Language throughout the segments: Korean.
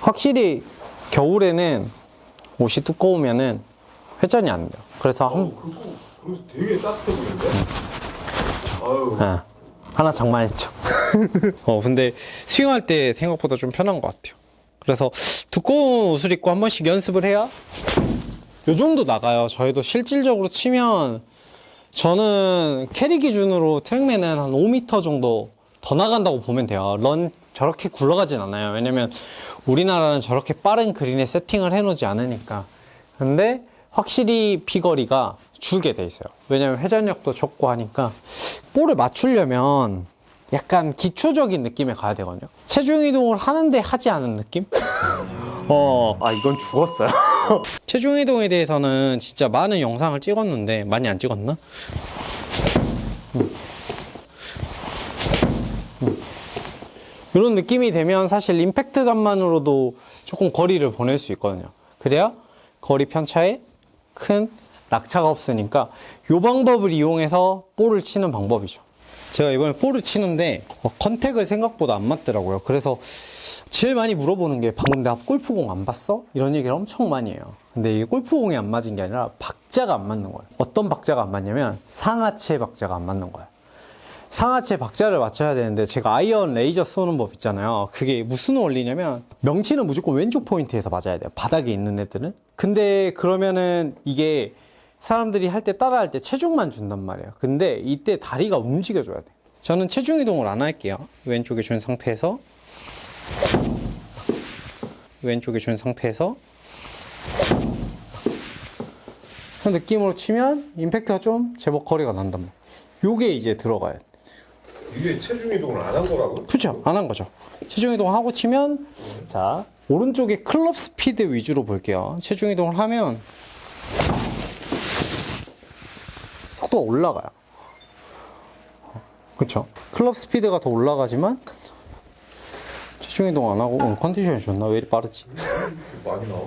확실히 겨울에는 옷이 두꺼우면은 회전이 안 돼요. 그래서 그거 되게 따뜻해 보이는데? 아유. 네. 하나 장만했죠. 근데 스윙할 때 생각보다 좀 편한 것 같아요. 그래서 두꺼운 옷을 입고 한 번씩 연습을 해야 요 정도 나가요. 저희도 실질적으로 치면 저는 캐리 기준으로 트랙맨은 한 5m 정도 더 나간다고 보면 돼요. 런 저렇게 굴러가진 않아요. 왜냐면 우리나라는 저렇게 빠른 그린에 세팅을 해놓지 않으니까. 근데 확실히 비거리가 줄게 돼 있어요. 왜냐면 회전력도 적고 하니까 볼을 맞추려면 약간 기초적인 느낌에 가야 되거든요. 체중 이동을 하는데 하지 않은 느낌? 이건 죽었어요. 체중 이동에 대해서는 진짜 많은 영상을 찍었는데 많이 안 찍었나? 이런 느낌이 되면 사실 임팩트감만으로도 조금 거리를 보낼 수 있거든요. 그래야 거리 편차에 큰 낙차가 없으니까 이 방법을 이용해서 볼을 치는 방법이죠. 제가 이번에 볼을 치는데 컨택을 생각보다 안 맞더라고요. 그래서 제일 많이 물어보는 게 방금 내가 골프공 안 봤어? 이런 얘기를 엄청 많이 해요. 근데 이게 골프공이 안 맞은 게 아니라 박자가 안 맞는 거예요. 어떤 박자가 안 맞냐면 상하체 박자가 안 맞는 거예요. 상하체 박자를 맞춰야 되는데 제가 아이언 레이저 쏘는 법 있잖아요. 그게 무슨 원리냐면 명치는 무조건 왼쪽 포인트에서 맞아야 돼요. 바닥에 있는 애들은. 근데 그러면은 이게 사람들이 할 때 따라할 때 체중만 준단 말이에요. 근데 이때 다리가 움직여줘야 돼. 저는 체중 이동을 안 할게요. 왼쪽에 준 상태에서 그 느낌으로 치면 임팩트가 좀 제법 거리가 난단 말이에요. 요게 이제 들어가야 돼. 이게 체중 이동을 안 한 거라고? 그렇죠. 안 한 거죠. 체중 이동하고 치면 자 오른쪽에 클럽 스피드 위주로 볼게요. 체중 이동을 하면 속도가 올라가요. 그렇죠. 클럽 스피드가 더 올라가지만 체중 이동 안 하고 컨디션이 좋나? 왜 이리 빠르지? 많이 나와?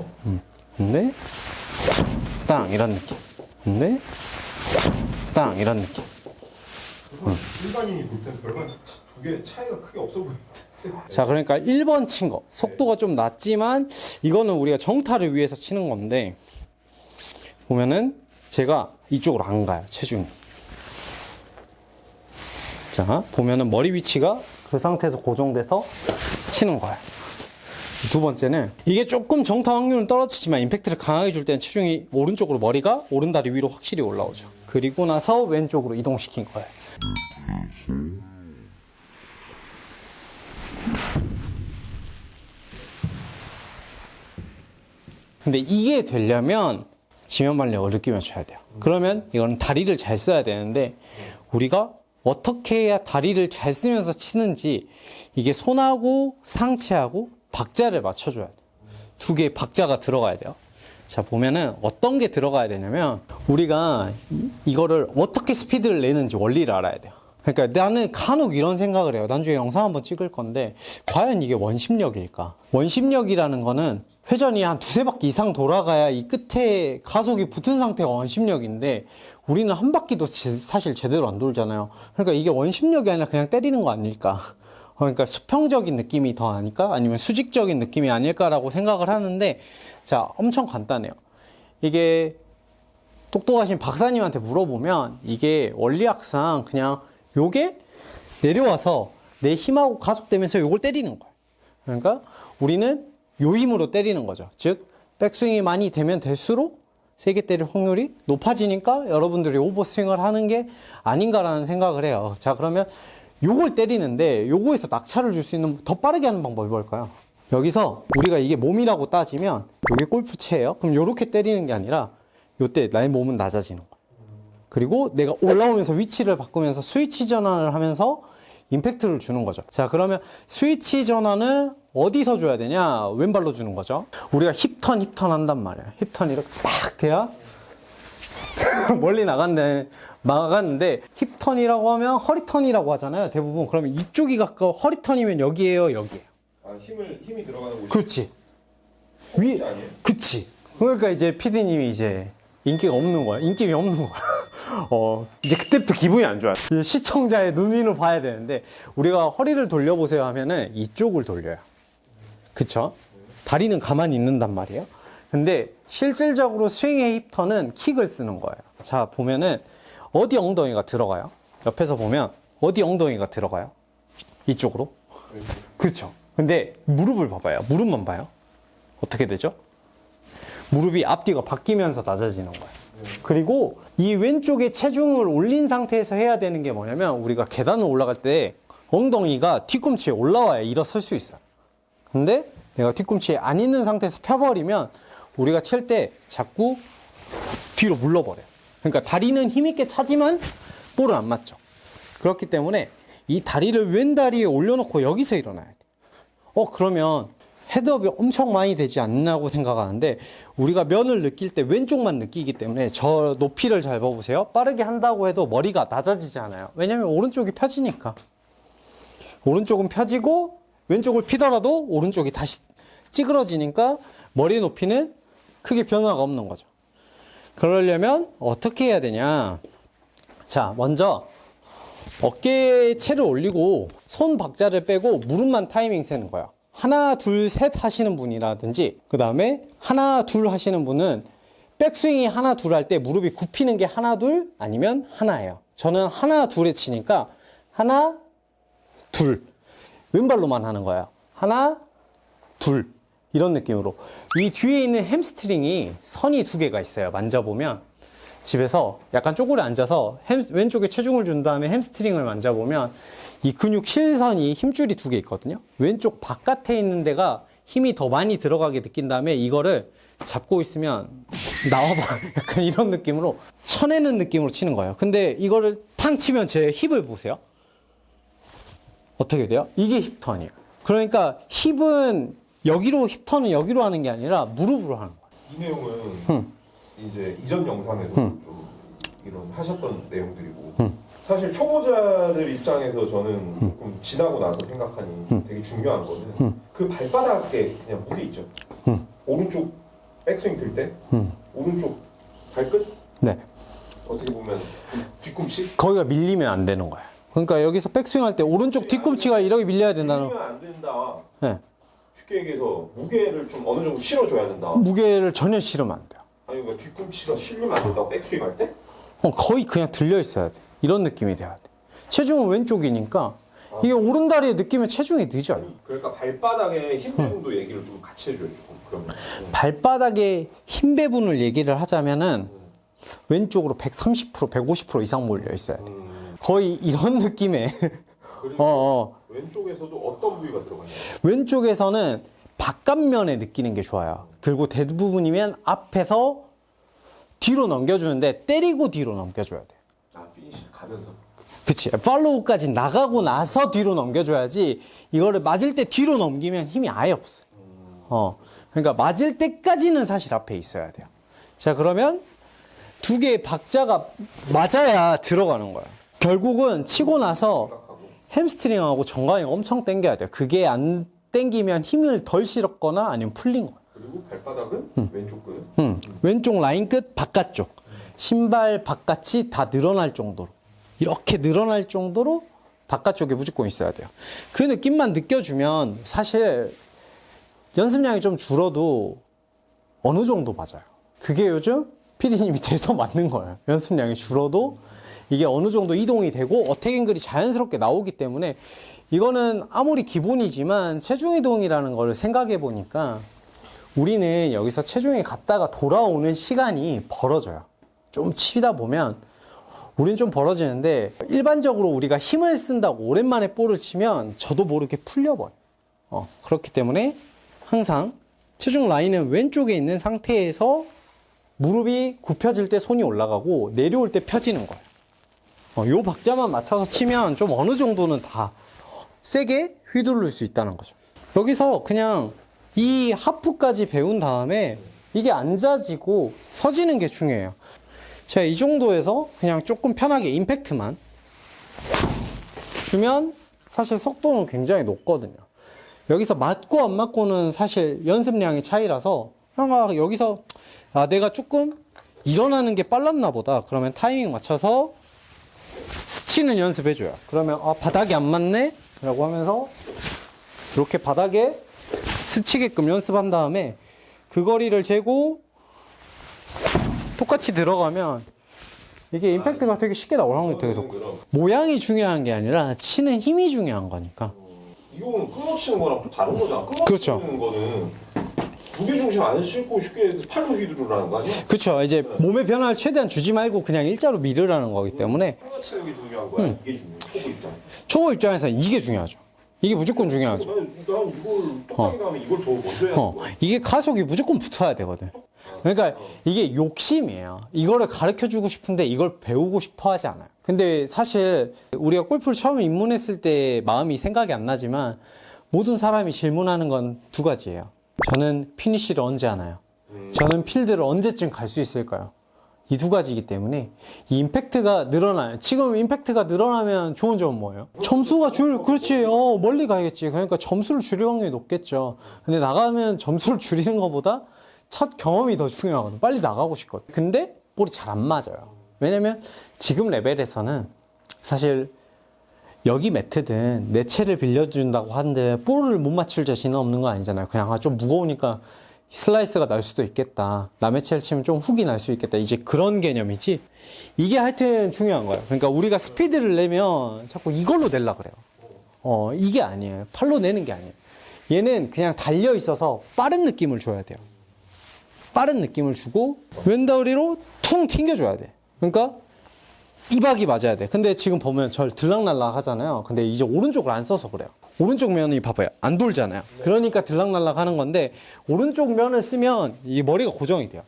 근데 땅 이런 느낌. 근데 땅 이런 느낌. 일반인이 볼 때는 별반 두 개 차이가 크게 없어 보이는데. 자, 그러니까 1번 친 거. 속도가 좀 낮지만 이거는 우리가 정타를 위해서 치는 건데 보면은 제가 이쪽으로 안 가요. 체중이. 자, 보면은 머리 위치가 그 상태에서 고정돼서 치는 거예요. 두 번째는 이게 조금 정타 확률은 떨어지지만 임팩트를 강하게 줄 때는 체중이 오른쪽으로 머리가 오른다리 위로 확실히 올라오죠. 그리고 나서 왼쪽으로 이동시킨 거예요. 근데 이게 되려면 지면 발력을 느끼면서 쳐야 돼요. 그러면 이거는 다리를 잘 써야 되는데 우리가 어떻게 해야 다리를 잘 쓰면서 치는지 이게 손하고 상체하고 박자를 맞춰줘야 돼요. 두 개의 박자가 들어가야 돼요. 자, 보면은 어떤 게 들어가야 되냐면 우리가 이거를 어떻게 스피드를 내는지 원리를 알아야 돼요. 그러니까 나는 간혹 이런 생각을 해요. 나중에 영상 한번 찍을 건데 과연 이게 원심력일까? 원심력이라는 거는 회전이 한 두세 바퀴 이상 돌아가야 이 끝에 가속이 붙은 상태가 원심력인데 우리는 한 바퀴도 사실 제대로 안 돌잖아요. 그러니까 이게 원심력이 아니라 그냥 때리는 거 아닐까? 그러니까 수평적인 느낌이 더 아닐까? 아니면 수직적인 느낌이 아닐까라고 생각을 하는데 자, 엄청 간단해요. 이게 똑똑하신 박사님한테 물어보면 이게 원리학상 그냥 요게 내려와서 내 힘하고 가속되면서 요걸 때리는 거예요. 그러니까 우리는 요 힘으로 때리는 거죠. 즉 백스윙이 많이 되면 될수록 세게 때릴 확률이 높아지니까 여러분들이 오버스윙을 하는 게 아닌가라는 생각을 해요. 자, 그러면 요걸 때리는데 요거에서 낙차를 줄 수 있는 더 빠르게 하는 방법이 뭘까요? 여기서 우리가 이게 몸이라고 따지면 요게 골프채예요. 그럼 요렇게 때리는 게 아니라 요때 나의 몸은 낮아지는 거예요. 그리고 내가 올라오면서 위치를 바꾸면서 스위치 전환을 하면서 임팩트를 주는 거죠. 자, 그러면 스위치 전환을 어디서 줘야 되냐? 왼발로 주는 거죠. 우리가 힙턴 한단 말이에요. 힙턴 이렇게 딱 돼야 멀리 나갔는데 힙턴이라고 하면 허리턴이라고 하잖아요. 대부분. 그러면 이쪽이 가까워. 허리턴이면 여기에요, 여기에요. 아, 힘이 들어가는 곳이. 그렇지. 위 아니에요? 그치. 그러니까 이제 PD님이 이제 인기가 없는 거야. 인기가 없는 거야. 이제 그때부터 기분이 안 좋아요. 시청자의 눈으로 봐야 되는데 우리가 허리를 돌려보세요 하면은 이쪽을 돌려요. 그쵸? 다리는 가만히 있는단 말이에요. 근데 실질적으로 스윙의 힙턴은 킥을 쓰는 거예요. 자, 보면은 어디 엉덩이가 들어가요? 옆에서 보면 어디 엉덩이가 들어가요? 이쪽으로? 그렇죠. 근데 무릎을 봐봐요. 무릎만 봐요. 어떻게 되죠? 무릎이 앞뒤가 바뀌면서 낮아지는 거예요. 그리고 이 왼쪽에 체중을 올린 상태에서 해야 되는 게 뭐냐면 우리가 계단을 올라갈 때 엉덩이가 뒤꿈치에 올라와야 일어설 수 있어요. 근데 내가 뒤꿈치에 안 있는 상태에서 펴버리면 우리가 칠 때 자꾸 뒤로 물러버려요. 그러니까 다리는 힘있게 차지만 볼은 안 맞죠. 그렇기 때문에 이 다리를 왼 다리에 올려놓고 여기서 일어나야 돼. 그러면 헤드업이 엄청 많이 되지 않나고 생각하는데 우리가 면을 느낄 때 왼쪽만 느끼기 때문에 저 높이를 잘 봐보세요. 빠르게 한다고 해도 머리가 낮아지지 않아요. 왜냐면 오른쪽이 펴지니까. 오른쪽은 펴지고 왼쪽을 피더라도 오른쪽이 다시 찌그러지니까 머리 높이는 크게 변화가 없는 거죠. 그러려면 어떻게 해야 되냐. 자, 먼저 어깨에 채를 올리고 손 박자를 빼고 무릎만 타이밍 세는 거예요. 하나, 둘, 셋 하시는 분이라든지 그 다음에 하나, 둘 하시는 분은 백스윙이 하나, 둘 할 때 무릎이 굽히는 게 하나, 둘 아니면 하나예요. 저는 하나, 둘에 치니까 하나, 둘 왼발로만 하는 거예요. 하나, 둘 이런 느낌으로. 이 뒤에 있는 햄스트링이 선이 두 개가 있어요. 만져보면 집에서 약간 쪼그려 앉아서 왼쪽에 체중을 준 다음에 햄스트링을 만져보면 이 근육 실선이 힘줄이 두 개 있거든요. 왼쪽 바깥에 있는 데가 힘이 더 많이 들어가게 느낀 다음에 이거를 잡고 있으면 나와봐. 약간 이런 느낌으로 쳐내는 느낌으로 치는 거예요. 근데 이거를 탕 치면 제 힙을 보세요. 어떻게 돼요? 이게 힙턴이에요. 그러니까 힙은 여기로, 힙턴은 여기로 하는 게 아니라 무릎으로 하는 거예요. 이 내용은 이제 이전 영상에서 좀 이런 하셨던 내용들이고 사실 초보자들 입장에서 저는 조금 지나고 나서 생각하니 좀 되게 중요한 거는 그 발바닥에 그냥 무게 있죠. 오른쪽 백스윙 들 때 오른쪽 발끝 네. 어떻게 보면 뒤꿈치 거기가 밀리면 안 되는 거예요. 그러니까 여기서 백스윙 할 때 오른쪽 뒤꿈치가 이렇게 밀려야 된다는. 밀리면 안 된다. 네. 쉽게 얘기해서 무게를 좀 어느 정도 실어줘야 된다. 무게를 전혀 실으면 안 돼요. 아니 그러니까 뒤꿈치가 실리면 안 된다. 백스윙 할 때? 거의 그냥 들려 있어야 돼. 이런 느낌이 돼야 돼. 체중은 왼쪽이니까 이게 오른다리에 느끼면 체중이 늦어요. 그러니까 발바닥의 힘 배분도 얘기를 좀 같이 해줘요. 조금 그러면. 발바닥의 힘 배분을 얘기를 하자면은 왼쪽으로 130%, 150% 이상 몰려 있어야 돼. 거의 이런 느낌의. 그리고 왼쪽에서도 어떤 부위가 들어가냐? 왼쪽에서는 바깥면에 느끼는 게 좋아요. 그리고 대부분이면 앞에서 뒤로 넘겨주는데 때리고 뒤로 넘겨줘야 돼. 아, 피니시 가면서. 그치. 팔로우까지 나가고 나서 뒤로 넘겨줘야지 이거를 맞을 때 뒤로 넘기면 힘이 아예 없어. 그러니까 맞을 때까지는 사실 앞에 있어야 돼요. 자, 그러면 두 개의 박자가 맞아야 들어가는 거야. 결국은 치고 나서 햄스트링하고 정강이 엄청 당겨야 돼요. 그게 안 당기면 힘을 덜 실었거나 아니면 풀린 거야. 그리고 발바닥은 왼쪽 끝. 왼쪽 라인 끝 바깥쪽. 신발 바깥이 다 늘어날 정도로. 이렇게 늘어날 정도로 바깥쪽에 무조건 있어야 돼요. 그 느낌만 느껴주면 사실 연습량이 좀 줄어도 어느 정도 맞아요. 그게 요즘 PD님이 돼서 맞는 거예요. 연습량이 줄어도 이게 어느 정도 이동이 되고 어택 앵글이 자연스럽게 나오기 때문에 이거는 아무리 기본이지만 체중 이동이라는 걸 생각해 보니까 우리는 여기서 체중이 갔다가 돌아오는 시간이 벌어져요. 좀 치다 보면 우린 좀 벌어지는데 일반적으로 우리가 힘을 쓴다고 오랜만에 볼을 치면 저도 모르게 풀려버려요. 그렇기 때문에 항상 체중 라인은 왼쪽에 있는 상태에서 무릎이 굽혀질 때 손이 올라가고 내려올 때 펴지는 거예요. 요 박자만 맞춰서 치면 좀 어느 정도는 다 세게 휘두를 수 있다는 거죠. 여기서 그냥 이 하프까지 배운 다음에 이게 앉아지고 서지는 게 중요해요. 제가 이 정도에서 그냥 조금 편하게 임팩트만 주면 사실 속도는 굉장히 높거든요. 여기서 맞고 안 맞고는 사실 연습량의 차이라서 형아 여기서 내가 조금 일어나는 게 빨랐나 보다. 그러면 타이밍 맞춰서 스치는 연습해줘요. 그러면 바닥이 안 맞네? 라고 하면서 이렇게 바닥에 스치게끔 연습한 다음에 그 거리를 재고 똑같이 들어가면 이게 임팩트가 되게 쉽게 나올 확률이 되게 높고, 모양이 중요한 게 아니라 치는 힘이 중요한 거니까. 이거는 끊어치는 거랑 또 다른 거잖아. 끊어치는 그렇죠. 거는 무게 중심 안 싣고 쉽게 팔로 휘두르라는 거 아니야? 그렇죠. 이제 몸의 변화를 최대한 주지 말고 그냥 일자로 밀으라는 거기 때문에 끊어치는 게 중요한 거야. 이게 중요해. 초보 입장. 초보 입장에서 이게 중요하죠. 이게 무조건 중요하죠. 난 이걸 똑딱이 가면 이걸 더 먼저 해야 돼. 이게 가속이 무조건 붙어야 되거든. 그러니까 이게 욕심이에요. 이거를 가르쳐 주고 싶은데 이걸 배우고 싶어 하지 않아요. 근데 사실 우리가 골프를 처음 입문했을 때 마음이 생각이 안 나지만 모든 사람이 질문하는 건 두 가지예요. 저는 피니쉬를 언제 하나요? 저는 필드를 언제쯤 갈 수 있을까요? 이 두 가지이기 때문에 이 임팩트가 늘어나요. 지금 임팩트가 늘어나면 좋은 점은 뭐예요? 점수가 그렇지. 멀리 가야겠지. 그러니까 점수를 줄일 확률이 높겠죠. 근데 나가면 점수를 줄이는 것보다 첫 경험이 더 중요하거든. 빨리 나가고 싶거든. 근데 볼이 잘 안 맞아요. 왜냐면 지금 레벨에서는 사실 여기 매트든 내 채를 빌려준다고 하는데 볼을 못 맞출 자신은 없는 거 아니잖아요. 그냥 좀 무거우니까 슬라이스가 날 수도 있겠다. 남의 채를 치면 좀 훅이 날 수 있겠다. 이제 그런 개념이지. 이게 하여튼 중요한 거예요. 그러니까 우리가 스피드를 내면 자꾸 이걸로 내려고 그래요. 이게 아니에요. 팔로 내는 게 아니에요. 얘는 그냥 달려 있어서 빠른 느낌을 줘야 돼요. 빠른 느낌을 주고 왼다리로 퉁 튕겨줘야 돼. 그러니까 이박이 맞아야 돼. 근데 지금 보면 절 들락날락 하잖아요. 근데 이제 오른쪽을 안 써서 그래요. 오른쪽 면이 봐봐요. 안 돌잖아요. 그러니까 들락날락 하는 건데 오른쪽 면을 쓰면 이 머리가 고정이 돼요.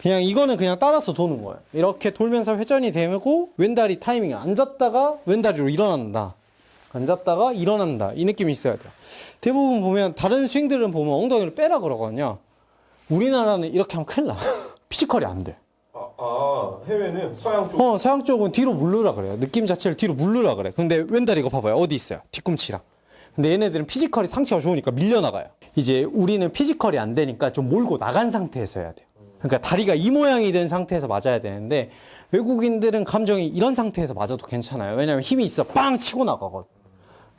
그냥 이거는 그냥 따라서 도는 거예요. 이렇게 돌면서 회전이 되고 왼다리 타이밍 앉았다가 왼다리로 일어난다. 앉았다가 일어난다. 이 느낌이 있어야 돼요. 대부분 보면 다른 스윙들은 보면 엉덩이를 빼라 그러거든요. 우리나라는 이렇게 하면 큰일 나. 피지컬이 안 돼. 해외는 서양 쪽. 서양 쪽은 뒤로 물르라 그래요. 느낌 자체를 뒤로 물르라 그래. 근데 왼다리 이거 봐봐요. 어디 있어요? 뒤꿈치랑. 근데 얘네들은 피지컬이 상체가 좋으니까 밀려나가요. 이제 우리는 피지컬이 안 되니까 좀 몰고 나간 상태에서 해야 돼요. 그러니까 다리가 이 모양이 된 상태에서 맞아야 되는데 외국인들은 감정이 이런 상태에서 맞아도 괜찮아요. 왜냐면 힘이 있어. 빵 치고 나가거든.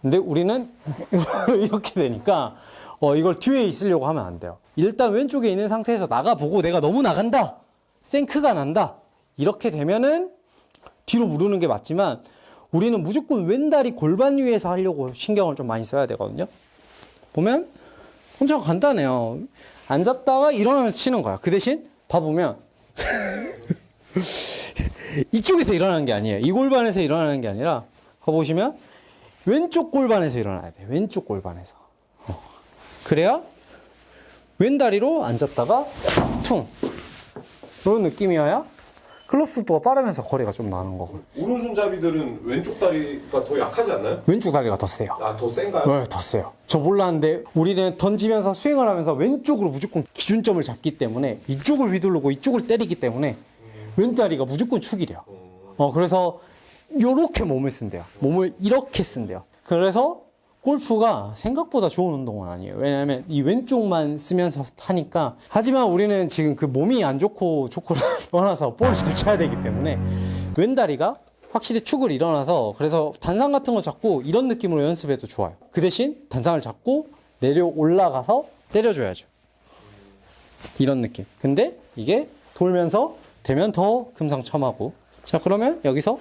근데 우리는 이렇게 되니까 이걸 뒤에 있으려고 하면 안 돼요. 일단 왼쪽에 있는 상태에서 나가보고 내가 너무 나간다. 생크가 난다. 이렇게 되면은 뒤로 무르는 게 맞지만 우리는 무조건 왼다리 골반 위에서 하려고 신경을 좀 많이 써야 되거든요. 보면 엄청 간단해요. 앉았다가 일어나면서 치는 거야. 그 대신 봐보면 이쪽에서 일어나는 게 아니에요. 이 골반에서 일어나는 게 아니라 봐보시면 왼쪽 골반에서 일어나야 돼요. 왼쪽 골반에서. 그래야 왼다리로 앉았다가 퉁 이런 느낌이어야 클럽 속도가 빠르면서 거리가 좀 나는 거고. 오른손잡이들은 왼쪽 다리가 더 약하지 않나요? 왼쪽 다리가 더 세요. 더 센가요? 네, 더 세요. 저 몰랐는데 우리는 던지면서 스윙을 하면서 왼쪽으로 무조건 기준점을 잡기 때문에 이쪽을 휘두르고 이쪽을 때리기 때문에 왼다리가 무조건 축이래요. 그래서 요렇게 몸을 쓴대요. 몸을 이렇게 쓴대요. 그래서 골프가 생각보다 좋은 운동은 아니에요. 왜냐하면 이 왼쪽만 쓰면서 하니까. 하지만 우리는 지금 그 몸이 안 좋고를 떠나서 볼을 잘 쳐야 되기 때문에 왼다리가 확실히 축을 일어나서 그래서 단상 같은 거 잡고 이런 느낌으로 연습해도 좋아요. 그 대신 단상을 잡고 내려 올라가서 때려줘야죠. 이런 느낌. 근데 이게 돌면서 되면 더 금상첨화고. 자, 그러면 여기서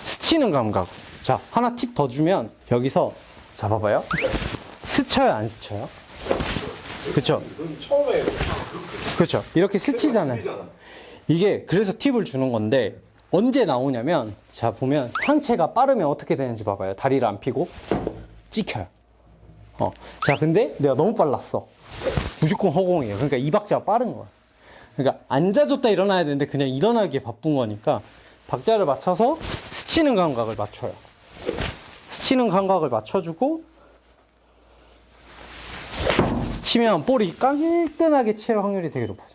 스치는 감각. 자, 하나 팁 더 주면 여기서 잡아봐요. 스쳐요, 안 스쳐요? 그쵸? 처음에 그쵸? 이렇게 스치잖아요. 이게 그래서 팁을 주는 건데 언제 나오냐면 자, 보면 상체가 빠르면 어떻게 되는지 봐봐요. 다리를 안 펴고 찍혀요. 자, 근데 내가 너무 빨랐어. 무조건 허공이에요. 그러니까 이 박자가 빠른 거야. 그러니까 앉아줬다 일어나야 되는데 그냥 일어나기에 바쁜 거니까 박자를 맞춰서 스치는 감각을 맞춰요. 스치는 감각을 맞춰주고 치면 볼이 깡일뜬하게 칠 확률이 되게 높아져.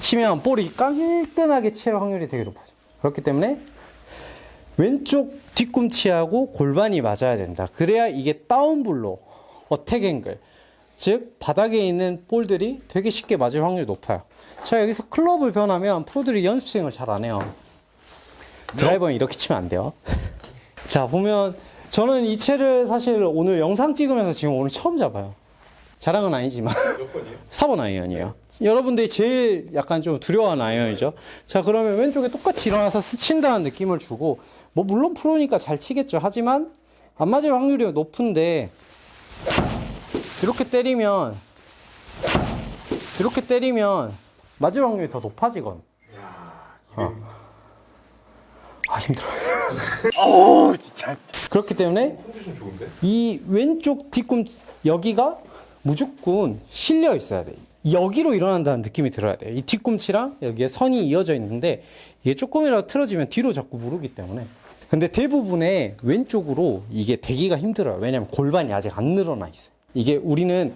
치면 볼이 깡일뜬하게 칠 확률이 되게 높아져. 그렇기 때문에 왼쪽 뒤꿈치하고 골반이 맞아야 된다. 그래야 이게 다운블로, 어택 앵글, 즉 바닥에 있는 볼들이 되게 쉽게 맞을 확률이 높아요. 자, 여기서 클럽을 변하면 프로들이 연습 스윙을 잘 안 해요. 드라이버는 이렇게 치면 안 돼요. 자, 보면 저는 이 채를 사실 오늘 영상 찍으면서 지금 오늘 처음 잡아요. 자랑은 아니지만. 몇 번이에요? 4번 아이언이에요. 여러분들이 제일 약간 좀 두려워하는 아이언이죠. 자, 그러면 왼쪽에 똑같이 일어나서 스친다는 느낌을 주고, 뭐, 물론 프로니까 잘 치겠죠. 하지만, 안 맞을 확률이 높은데, 이렇게 때리면, 맞을 확률이 더 높아지거든. 힘들어. 어우, 진짜. 그렇기 때문에, 컨디션 좋은데? 이 왼쪽 뒤꿈 여기가 무조건 실려 있어야 돼. 여기로 일어난다는 느낌이 들어야 돼. 이 뒤꿈치랑 여기에 선이 이어져 있는데 이게 조금이라도 틀어지면 뒤로 자꾸 무르기 때문에. 근데 대부분의 왼쪽으로 이게 되기가 힘들어요. 왜냐면 골반이 아직 안 늘어나 있어요. 이게 우리는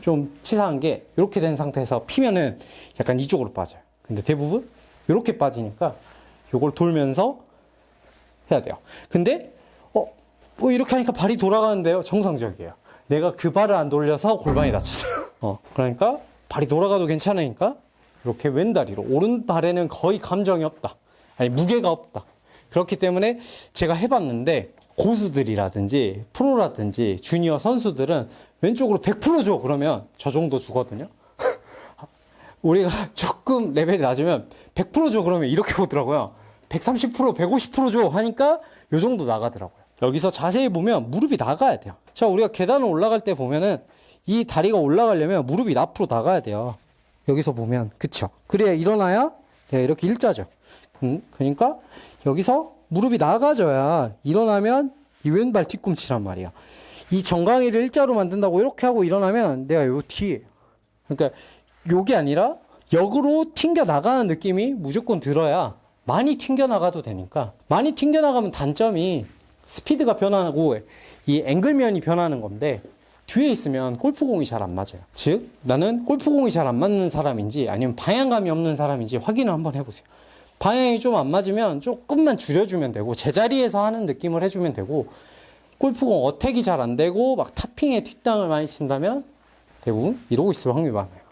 좀 치사한 게 이렇게 된 상태에서 피면은 약간 이쪽으로 빠져요. 근데 대부분 이렇게 빠지니까 요걸 돌면서 해야 돼요. 근데 뭐 이렇게 하니까 발이 돌아가는데요. 정상적이에요. 내가 그 발을 안 돌려서 골반이 다쳤어요. 그러니까 발이 돌아가도 괜찮으니까 이렇게 왼다리로. 오른발에는 거의 감정이 없다. 아니, 무게가 없다. 그렇기 때문에 제가 해봤는데 고수들이라든지 프로라든지 주니어 선수들은 왼쪽으로 100% 줘. 그러면 저 정도 주거든요. 우리가 조금 레벨이 낮으면 100% 줘. 그러면 이렇게 오더라고요. 130%, 150% 줘. 하니까 요 정도 나가더라고요. 여기서 자세히 보면 무릎이 나가야 돼요. 자, 우리가 계단을 올라갈 때 보면은 이 다리가 올라가려면 무릎이 앞으로 나가야 돼요. 여기서 보면, 그쵸? 그래야 일어나야 이렇게 일자죠. 그러니까 여기서 무릎이 나가져야 일어나면 이 왼발 뒤꿈치란 말이야. 이 정강이를 일자로 만든다고 이렇게 하고 일어나면 내가 요 뒤에. 그러니까 요게 아니라 역으로 튕겨 나가는 느낌이 무조건 들어야 많이 튕겨 나가도 되니까. 많이 튕겨 나가면 단점이 스피드가 변하고 이 앵글면이 변하는 건데 뒤에 있으면 골프공이 잘 안 맞아요. 즉 나는 골프공이 잘 안 맞는 사람인지 아니면 방향감이 없는 사람인지 확인을 한번 해보세요. 방향이 좀 안 맞으면 조금만 줄여주면 되고 제자리에서 하는 느낌을 해주면 되고 골프공 어택이 잘 안 되고 막 탑핑에 뒷땅을 많이 친다면 대부분 이러고 있을 확률이 많아요.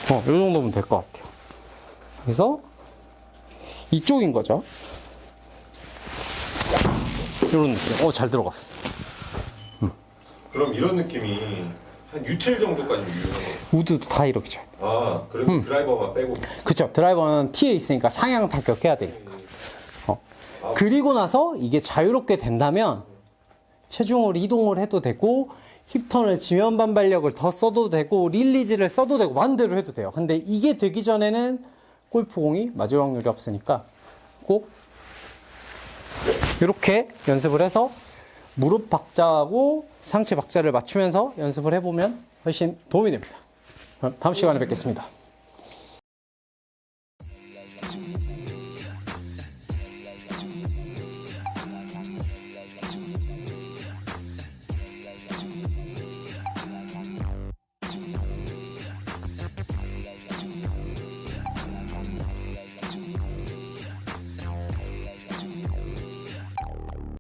이 정도면 될 것 같아요. 그래서 이쪽인 거죠. 이런 느낌. 잘 들어갔어. 그럼 이런 느낌이 한 유틸 정도까지 유효한 거예요? 우드도 다 이렇게 쳐요. 아, 그래도 드라이버만 빼고. 그쵸. 드라이버는 T에 있으니까 상향 타격해야 되니까. 그리고 나서 이게 자유롭게 된다면 체중을 이동을 해도 되고 힙턴을 지면 반발력을 더 써도 되고 릴리즈를 써도 되고 마음대로 해도 돼요. 근데 이게 되기 전에는 골프공이 맞을 확률이 없으니까 꼭 이렇게 연습을 해서 무릎 박자하고 상체 박자를 맞추면서 연습을 해보면 훨씬 도움이 됩니다. 다음 시간에 뵙겠습니다.